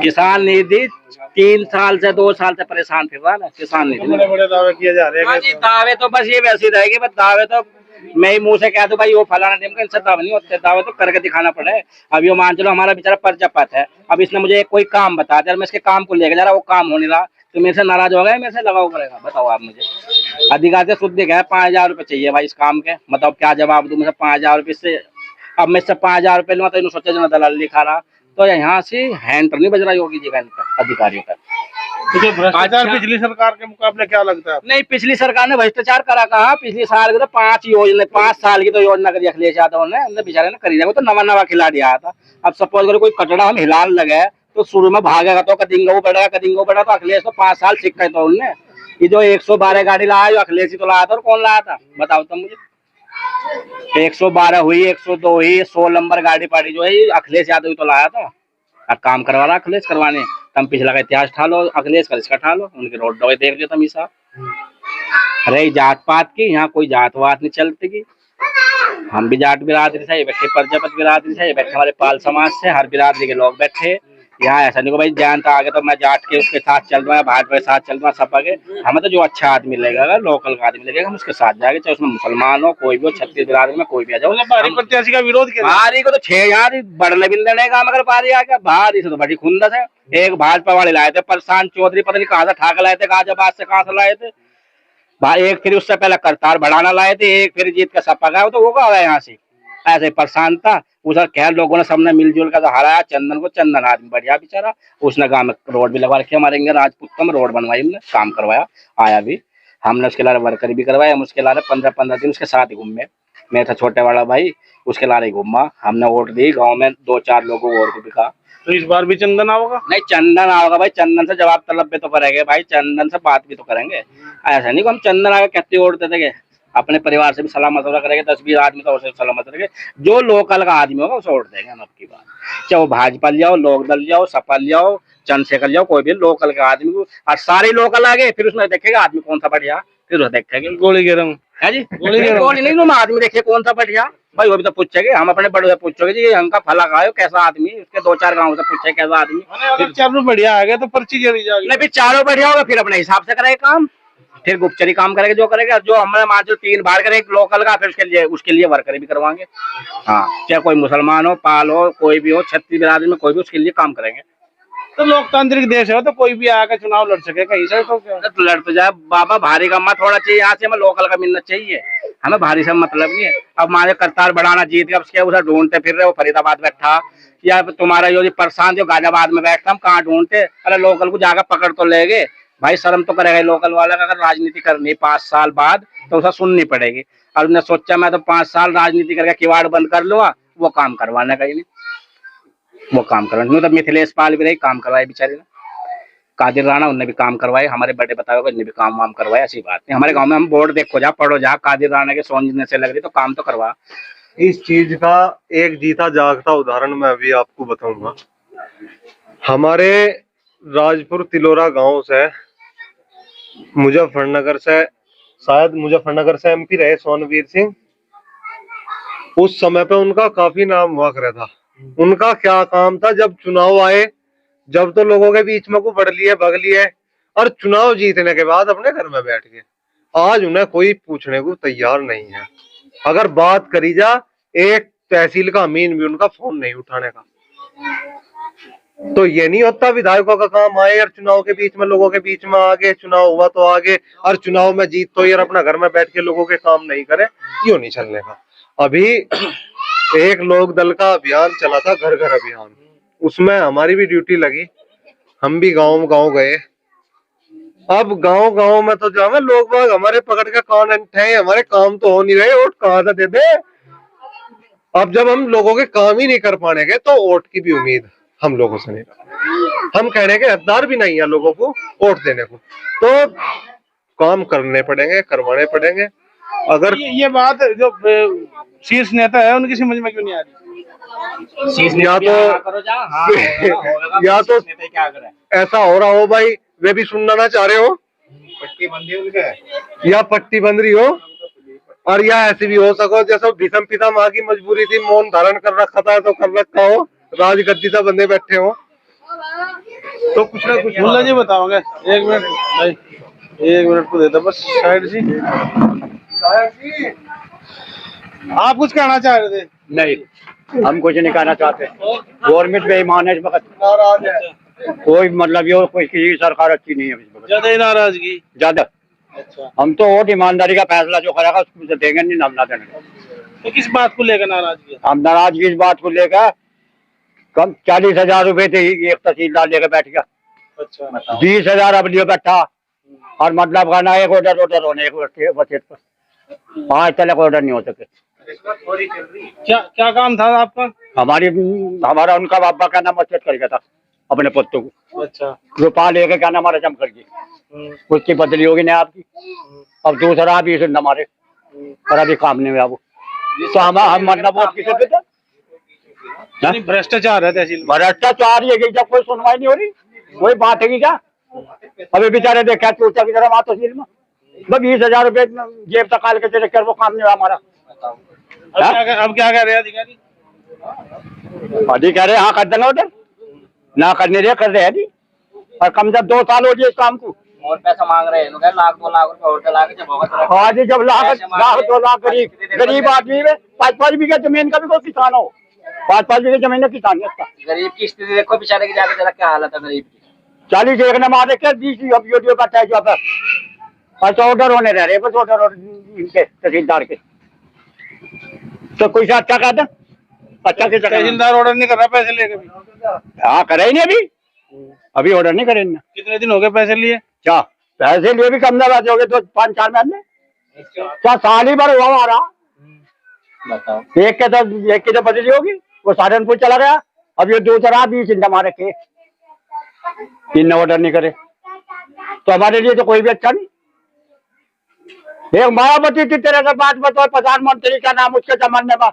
किसान निधि 3 साल से 2 साल से परेशान फिर रहा है किसान निधि। बड़े बड़े दावे किए जा रहे हैं। दावे तो बस ये वैसे रहेगी, बस दावे तो मैं ही मुंह से कह दूं भाई वो फलाना टीम का, इनसे दावे नहीं होते, दावे तो करके दिखाना पड़े। अब ये मान चलो हमारा बेचारा प्रजापत है, अब इसने मुझे कोई काम बता दिया, मैं इसके काम को लेके जा रहा, वो काम हो नहीं रहा, तो मेरे से नाराज हो गए, मेरे से लगाव करेगा? बताओ आप मुझे। अधिकार से शुद्ध है 5000 रुपए चाहिए भाई इस काम के, मतलब क्या जवाब दूं? मुझे 5000 रुपये से, अब मैं इससे 5000 रुपये लूंगा तो इन्होंने सोचा जो दलाल लिखा रहा, तो यहाँ से हैंड नहीं बज रहा योगी जी का, इनका अधिकारियों का। तो भ्रष्टाचार पिछली सरकार के मुकाबले क्या लगता है? नहीं, पिछली सरकार ने भ्रष्टाचार करा कहा? पिछली साल के तो 5 साल की तो योजना करी अखिलेश यादव ने, बेचारे ने करी, वो तो नवा खिलाड़ी आया था। अब सपोज करो कोई कटड़ा हम हिलान लगे तो शुरू में भागेगा तो कदिंगो बढ़ेगा, तो अखिलेश तो 5 साल सीखा तो उनने। ये जो 112 गाड़ी लाया जो अखिलेश ही तो लाया था, और कौन लाया था बताओ तो मुझे। 112 हुई, 102 हुई, 100 नंबर गाड़ी पाड़ी जो है ये अखिलेश यादव ही तो लाया था। अब काम करवा रहा अखिलेश करवाने, तुम पिछला का इतिहास ठा लो, अखिलेश का इसका ठा लो, उनके रोड डोए देख लो तुम ही साहब। रही जात पात की, यहाँ कोई जात वात नहीं चलती की। हम भी जाट बिरादरी से, ये बैठे प्रजापत बिरादरी से, ये बैठे हमारे पाल समाज से, हर बिरादरी के लोग बैठे यहाँ। ऐसा नहीं को भाई जानता आगे तो मैं जाट के उसके साथ चल रहा है, भाजपा के साथ चल रहा है, सब आगे। हमें तो जो अच्छा आदमी लगेगा, लोकल का आदमी लगेगा, हम उसके साथ जाएंगे, चाहे उसमें मुसलमान हो, कोई भी हो, छत्तीस बिरादरी में कोई भी आ जाओ। भारी प्रत्याशी का विरोध किया? भारी को तो 6 यार बढ़ने भी नहीं देगा, मगर भारी आ गया, भारी से तो बड़ी खुंदस है। एक भाजपा वाले लाए थे प्रशांत चौधरी, पता नहीं कहाँ से ठाक लाए थे, गाजियाबाद से कहाँ से लाए थे भाई। एक फिर उससे पहले करतार बढ़ाना लाए थे, एक फिर जीत का सपा गया, तो वो का गया यहाँ से। ऐसे प्रशांत था, उधर क्या लोगों ने सबने मिलजुल कर हराया चंदन को। चंदन आदमी बढ़िया बेचारा, उसने गाँव में रोड भी लगवा रखी, हमारे राजपूत में रोड बनवाई, हमने काम करवाया, आया भी, हमने उसके लारे वर्कर भी करवाया। हम उसके लारे 15-15 दिन उसके साथ ही घूमे, मैं था छोटे वाला भाई, उसके लारे घूमा, हमने वोट दी, गाँव में 2-4 लोगों को और को भी कहा। तो इस बार भी चंदन आओगा? नहीं, चंदन आओगा भाई, चंदन से जवाब तलब भी तो करेंगे भाई, चंदन से बात भी तो करेंगे। ऐसा नहीं को हम चंदन आगे कहते वोट देते गए, अपने परिवार से भी सलाह मशवरा करेंगे, 10-20 आदमी तो उसे सलाह मशवरा करेंगे, जो लोकल का आदमी होगा उसे वोट देंगे हम आपकी बात। चाहे वो भाजपा जाओ, लोकदल जाओ, सपा जाओ, चंद्रशेखर जाओ, कोई भी लोकल का आदमी को, और सारे लोकल आगे, फिर उसमें देखेगा आदमी कौन सा बढ़िया, फिर वो देखेंगे। गोली गिरम है जी, गोली नहीं, तुम आदमी देखिए कौन सा बढ़िया भाई, वो भी तो पूछेंगे। हम अपने बड़ों से पूछोगे जी हमका फला का कैसा आदमी, उसके 2-4 गाँव से पूछे कैसा आदमी। अगर चारों बढ़िया आ गए तो पर्ची जरी जाएगी। नहीं, फिर चारों बढ़िया होगा, फिर अपने हिसाब से करेगा काम, फिर गुप्तचरी काम करेंगे जो करेगा, जो हमारे मान लो 3 बार करेंगे लोकल का, फिर उसके लिए वर्कर भी करवाएंगे। हाँ, चाहे कोई मुसलमान हो, पाल हो, कोई भी हो, छत्तीस बिरादरी में कोई भी, उसके लिए काम करेंगे। तो लोकतांत्रिक देश है तो कोई भी आकर चुनाव लड़ सके कहीं से, तो क्या तो लड़ तो जाए बाबा, भारी का मत थोड़ा चाहिए, यहाँ से हमें लोकल का मिलना चाहिए, हमें भारी से मतलब नहीं है। अब हमारे करतार बढ़ाना जीत गया, उसके उसे ढूंढते फिर रहे, वो फरीदाबाद बैठा, या तुम्हारा जो प्रशांत जो गाजियाबाद में बैठता, हम कहाँ ढूंढते? अरे लोकल को जाकर पकड़ तो लेंगे भाई, शर्म तो करेगा लोकल वाला का। अगर राजनीति करनी 5 साल बाद तो उसे सुननी पड़ेगी। और उसने सोचा मैं तो 5 साल राजनीति करके किवाड़ बंद कर लूंगा, वो काम करवाना कहीं नहीं, वो काम करवाना। तो मिथिलेश पाल भी रही, काम करवाए बेचारे ने, कादिर राणा उनने भी काम करवाए, हमारे बड़े बताओ उनने भी काम वाम करवाए। ऐसी बात नहीं, हमारे गांव में हम बोर्ड देखो जा, पढ़ो जा, कादिर राणा के सोचने से लग रही तो काम तो करवा। इस चीज का एक जीता जागता उदाहरण मैं अभी आपको बताऊंगा। हमारे राजपुर तिलोरा गांव से मुजफ्फरनगर से, शायद मुजफ्फरनगर से एमपी रहे सोनवीर सिंह। उस समय पे उनका काफी नाम हुआ करे था। उनका क्या काम था, जब चुनाव आए, जब तो लोगों के बीच में को बढ़ लिए भग लिए, और चुनाव जीतने के बाद अपने घर में बैठ गए। आज उन्हें कोई पूछने को तैयार नहीं है। अगर बात करी जा, एक तहसील का अमीन भी उनका फोन नहीं उठाने का। तो ये नहीं होता विधायकों का काम आए और चुनाव के बीच में, लोगों के बीच में आगे, चुनाव हुआ तो आगे, और चुनाव में जीत तो यार अपना घर में बैठ के लोगों के काम नहीं करे, यूं नहीं चलने का। अभी एक लोक दल का अभियान चला था, घर घर अभियान, उसमें हमारी भी ड्यूटी लगी। हम भी गांव गांव गए। अब गांव गांव में तो जो है लोग बाग हमारे पकड़ के कान अंठे, हमारे काम तो हो नहीं रहे, वोट कहाँ से दे दे। अब जब हम लोगों के काम ही नहीं कर पाएंगे तो वोट की भी उम्मीद हम लोगों से नहीं रहा। हम कहने के हकदार भी नहीं है लोगों को वोट देने को, तो काम करने पड़ेंगे, करवाने पड़ेंगे। अगर ये बात जो शीर्ष नेता है उनकी समझ में क्यों नहीं आ रही? या तो ऐसा हो रहा हो भाई, वे भी सुनना ना चाह रहे हो, पट्टी बंदी उनके, या पट्टी बंद रही हो, और या ऐसी भी हो सको जैसा भीषम पितामह की मजबूरी थी, मौन धारण कर रखा था तो कर रखा हो, राजगद्दी से बंदे बैठे हो, तो कुछ ना कुछ। मुल्ला जी बताओगे? एक मिनट भाई, एक मिनट को देता बस साइड जी। आप कुछ कहना चाह रहे थे? नहीं, हम कुछ नहीं कहना चाहते। गवर्नमेंट बेईमान है इस वक्त, नाराज है। कोई मतलब ये कोई किसी सरकार अच्छी नहीं है इस वक्त, ज्यादा ही नाराजगी। ज्यादा। अच्छा, हम तो वोट ईमानदारी का फैसला जो करेगा उसको देंगे, नहीं हम ना देंगे। तो किस बात को लेकर नाराजगी? हम नाराजगी इस बात को लेकर, कम 40,000 रुपए थे एक तहसीलदार लेकर बैठ गया। अच्छा, 20,000 अब लिए बैठा, और मतलब कहना एक ऑर्डर होने एक बजट पर, आज तक ऑर्डर नहीं हो सके। क्या क्या काम था आपका? हमारा उनका बाबा का नाम अच्छे कर गया था अपने पुत्र को। अच्छा, रुपा लेके क्या नाम रचम कर दी, उसकी बदली होगी नहीं आपकी। अब दूसरा भी इसे न मारे, और अभी काम नहीं हुआ वो, तो हम मतलब वोट किसे देते? यानी भ्रष्टाचार है तहसील में। भ्रष्टाचार ये कि जब कोई सुनवाई नहीं हो रही, वही बात है कि क्या अभी बेचारे देखा चूचा की तरह बात तहसील में 20,000 रुपए जेब तक काल के चले कर, वो काम नहीं हुआ हमारा। अब क्या कह रहे हैं अधिकारी? अभी कह रहे हाँ कर देना उधर, ना करने दे कर रहे हैं जी, और कम से 2 साल हो गए इस काम को। और पैसा मांग रहे हैं लोग, लाख 2 लाख रुपए और डला के जब होगा तो आज जब लाख 2 लाख गरीब आदमी में 5-5 बीघे जमीन का भी कोई किसान हो, 5-5 बीघे जमीन का किसान है इसका। गरीब की स्थिति देखो बेचारे की, जाके जरा क्या हालत है गरीब की। 40 एक ने मारे के 20 अब वीडियो का टैग पर, और ऑर्डर होने रह रहे बस, ऑर्डर इनके तहसीलदार के, तो कोई सा अच्छा कहते अच्छा से तहसीलदार ऑर्डर नहीं कर रहा पैसे लेके भी? हाँ करे ही नहीं अभी ऑर्डर नहीं करे इन्हें। कितने दिन हो गए पैसे लिए? क्या पैसे लिए भी कम ज्यादा हो गए, तो 5-4 महीने, क्या साल ही भर हुआ हमारा। बताओ, एक के तो बदली होगी, वो सहारनपुर चला गया, अब ये दूसरा 20 दिन मारे के इन ऑर्डर नहीं करे, तो हमारे लिए तो कोई भी अच्छा नहीं। एक मायावती थी तेरे से बात बताओ, प्रधानमंत्री का नाम उसके जमाने में,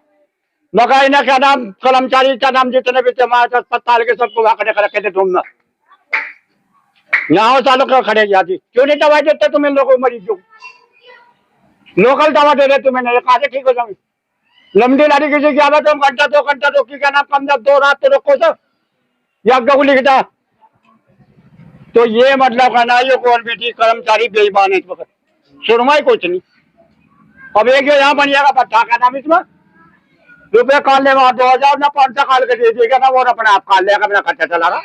मकाई ने क्या नाम, कर्मचारी का नाम, जितने भी थे हमारे अस्पताल के सबको वहां खड़े रखे थे तुम में, यहाँ सालों का खड़े जाती, क्यों नहीं दवाई देते तुम इन लोगों को, मरीज को लोकल दवा दे रहे तुम्हें, कहा से ठीक हो जाओगे। लंबी लाड़ी किसी की आवाज, तुम घंटा 2 घंटा रोकी का नाम, कम 2 रात तो रोको सर, या को लिखता। तो ये मतलब कहना ये गवर्नमेंट कर्मचारी बेईमान है इस वक्त, सुनवाई कुछ नहीं। अब एक यहाँ बन जाएगा पट्टा का नाम, इसमें रुपये काल लेगा 2,000 ना 500 काल के दे देगा ना, वो अपने आप काल लेगा, अपना खर्चा चला रहा।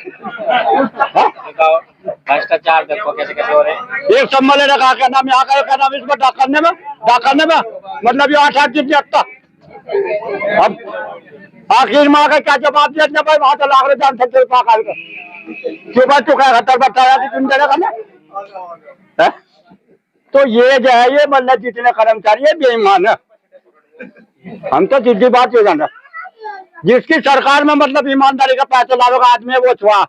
भ्रष्टाचार देखो कैसे कैसे हो रहे हैं। एक सम्मल रखा क्या नाम, यहाँ का नाम, इसमें डाकने में मतलब ये 8-8 दिन लगता। अब आखिर में आकर क्या जवाब दिया भाई, वहां तो लाख रुपया सकते काल का क्यों बात चुका है, 70 बताया थी तुम देगा ना। तो ये जो है, ये मतलब जितने कर्मचारी है बेईमान है। हम तो सीधी बात हो जाना, जिसकी सरकार में मतलब ईमानदारी का पैसा लावेगा आदमी है वो छुआ,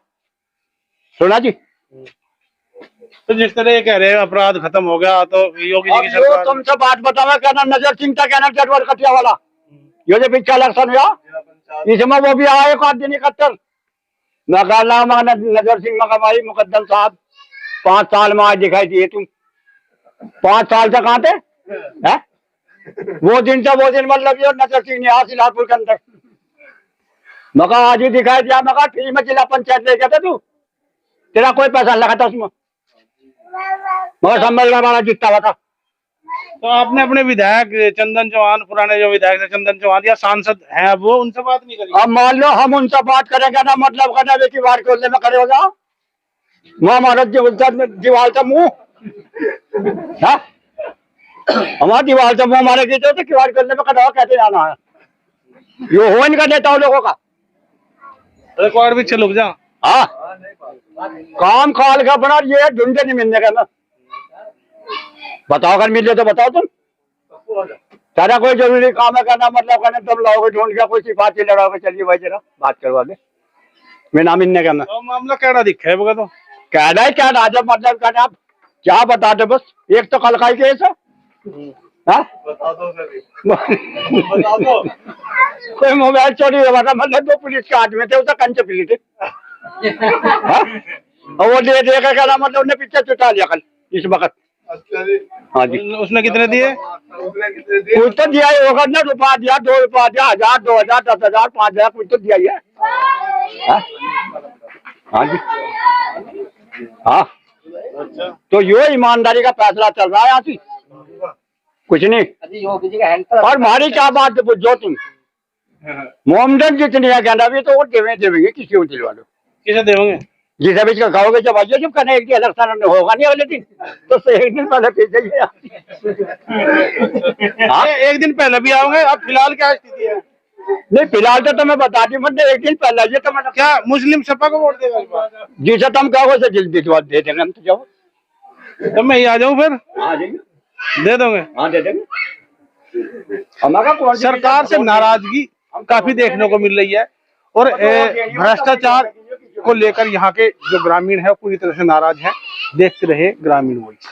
सुना जी। तो जिस तरह ये कह रहे हैं अपराध खत्म हो गया, तो योगी जी की सरकार, तुमसे बात बतावा क्या नाम, नजर सिंह था क्या नाम, चटवर कटिया वाला, ये जो पिछला इलेक्शन हुआ इसमें वो भी आया एक आदमी इकहत्तर नजर सिंह मकाबाई मुकद्दम साहब 5 साल में आज दिखाई दिए तुम 5 साल से कहाँ थे है? वो दिन मतलब ये नजर सिंह ने सिलारपुर के अंदर मका आज ही दिखाई दिया मका फ्री में जिला पंचायत ले गया था तू तेरा कोई पैसा लगा था उसमें मगर सम्मेलन हमारा जीतता हुआ था। तो आपने अपने विधायक चंदन चौहान, पुराने जो विधायक थे चंदन चौहान या सांसद हैं अब, वो उनसे बात नहीं करी? अब मान लो हम उनसे बात करेंगे ना मतलब करना बेटी बार खोलने में खड़े हो जाओ वो हमारा दीवार से मुंह हमारा दीवार से मुंह मारे गए तो किवाड़ खोलने में खड़ा हो कैसे जाना है ये हो इनका नेताओं लोगों का एक और भी चलुक जा। हाँ काम खाल का बना ये ढूंढे नहीं मिलने का ना बताओ अगर मिले तो बताओ तुम सारा कोई जरूरी काम है करना मतलब करना तुम लाओगे ढूंढ के कोई सिफारिश लड़ाओगे चलिए भाई जरा बात करवा दे मैं ना मिलने का ना तो मामला कैड़ा दिखा है वो तो कहना ही क्या राजा मतलब कहना आप क्या बता दो बस एक तो कल का ही केस है हाँ? कोई मोबाइल चोरी हुआ था मतलब 2 पुलिस के आदमी थे उसका कंचे पीली थे हाँ? और वो दे कर कहना मतलब उन्हें पीछे चुटा लिया कल इस वक्त। हाँ जी उसने कितने दिए? कुछ तो दिया ही होगा ना रुपया दिया 2 रुपया दिया 1000 2000 10,000 5,000 कुछ तो दिया ही है हाँ? हाँ जी हाँ तो यो ईमानदारी का फैसला चल रहा है यहाँ की कुछ नहीं और हमारी क्या बात जो तुम मोमडन जितनी है कहना भी तो वो देवेंगे किसी को दिलवा लो किसे देंगे जिसे भी खाओगे जब आइए जब करने एक दिन इलेक्शन होगा नहीं अगले दिन तो एक दिन पहले भेजिए हाँ एक दिन पहले भी आओगे। अब फिलहाल क्या स्थिति है? नहीं फिलहाल तो मैं बता दी मतलब एक दिन पहले आइए तो मैंने क्या मुस्लिम सपा को वोट देगा इस बार? जिसे तुम कहोगे से जल्दी दे देंगे हम तो जाओ तो मैं ही आ जाऊँ फिर? हाँ जाइए दे दोगे? हाँ दे देंगे हमारा सरकार से नाराजगी काफी देखने को मिल रही है और भ्रष्टाचार को लेकर यहाँ के जो ग्रामीण है पूरी तरह से नाराज है। देखते रहे ग्रामीण वॉइस।